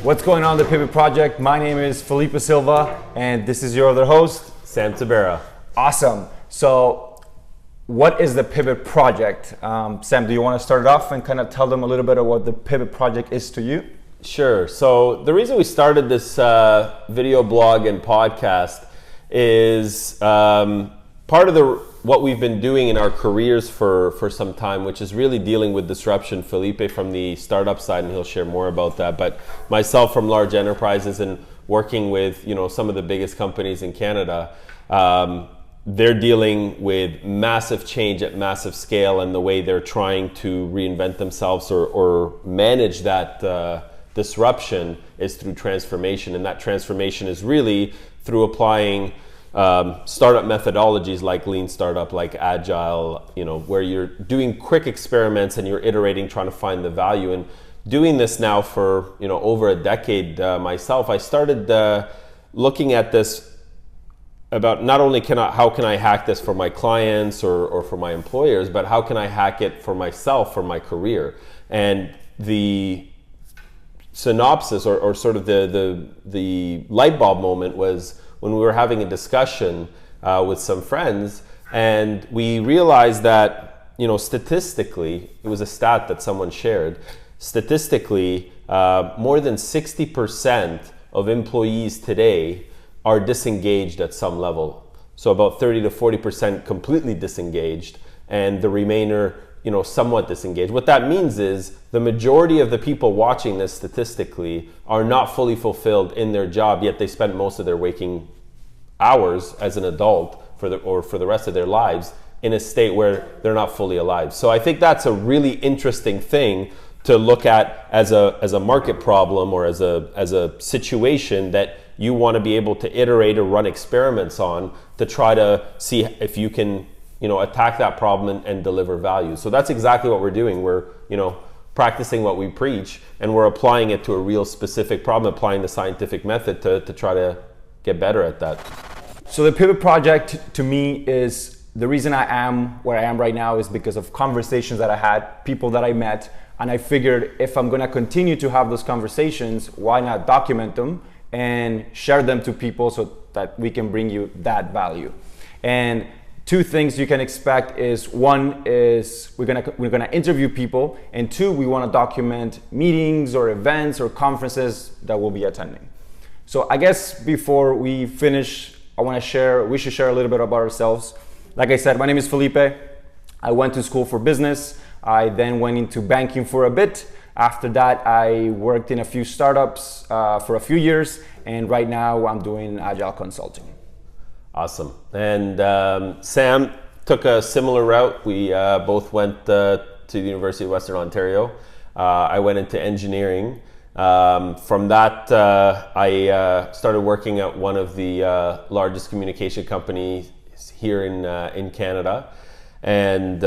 What's going on, the Pivot Project? My name is Felipe Silva, and this is your other host, Sam Tabera. Awesome. So, what is the Pivot Project? Sam, do you want to start it off and kind of tell them a little bit of what the Pivot Project is to you? Sure. So, the reason we started this video blog and podcast is part of what we've been doing in our careers for some time, which is really dealing with disruption. Felipe from the startup side, and he'll share more about that. But myself from large enterprises and working with some of the biggest companies in Canada, they're dealing with massive change at massive scale, and the way they're trying to reinvent themselves or manage that disruption is through transformation, and that transformation is really through applying startup methodologies like lean startup, like agile, where you're doing quick experiments and you're iterating, trying to find the value. And doing this now for over a decade myself, I started looking at this about not only how can I hack this for my clients or for my employers, but how can I hack it for myself, for my career. And the synopsis or sort of the light bulb moment was when we were having a discussion with some friends, and we realized that statistically, it was a stat that someone shared, statistically more than 60% of employees today are disengaged at some level. So about 30 to 40% completely disengaged, and the remainder somewhat disengaged. What that means is the majority of the people watching this statistically are not fully fulfilled in their job, yet they spend most of their waking hours as an adult for the rest of their lives in a state where they're not fully alive. So I think that's a really interesting thing to look at as a market problem, or as a situation that you want to be able to iterate or run experiments on to try to see if you can attack that problem and deliver value. So that's exactly what we're doing. We're practicing what we preach, and we're applying it to a real specific problem, applying the scientific method to try to get better at that. So the Pivot Project to me is the reason I am where I am right now is because of conversations that I had, people that I met, and I figured if I'm gonna continue to have those conversations, why not document them and share them to people so that we can bring you that value. And two things you can expect is, one is we're gonna interview people, and two, we wanna document meetings or events or conferences that we'll be attending. So I guess before we finish, we should share a little bit about ourselves. Like I said, my name is Felipe. I went to school for business. I then went into banking for a bit. After that, I worked in a few startups for a few years, and right now I'm doing agile consulting. Awesome. And Sam took a similar route. We both went to the University of Western Ontario. I went into engineering. From that, I started working at one of the largest communication companies here in Canada, and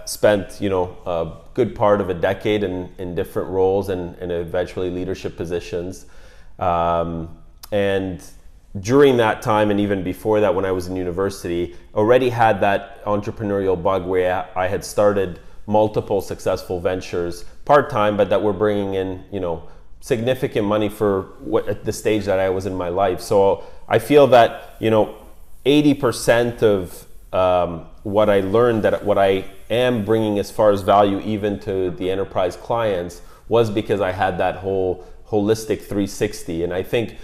spent a good part of a decade in different roles and eventually leadership positions. And during that time, and even before that, when I was in university, already had that entrepreneurial bug where I had started multiple successful ventures part-time, but that were bringing in significant money for at the stage that I was in my life. So I feel that 80% of what I learned, that what I am bringing as far as value even to the enterprise clients, was because I had that whole holistic 360. And I think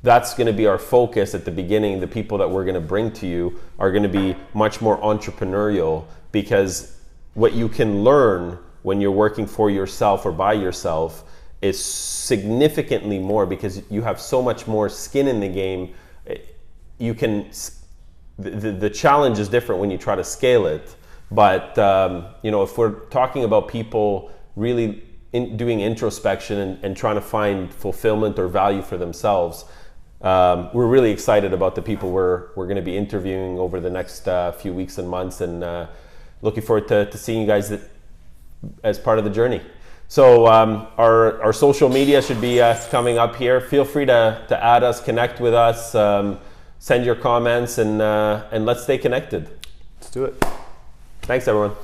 that's going to be our focus at the beginning. The people that we're going to bring to you are going to be much more entrepreneurial, because what you can learn when you're working for yourself or by yourself is significantly more, because you have so much more skin in the game. You can, the challenge is different when you try to scale it. But if we're talking about people really doing introspection and trying to find fulfillment or value for themselves, we're really excited about the people we're going to be interviewing over the next few weeks and months, and looking forward to seeing you guys as part of the journey. So our social media should be coming up here. Feel free to add us, connect with us, send your comments, and let's stay connected. Let's do it. Thanks, everyone.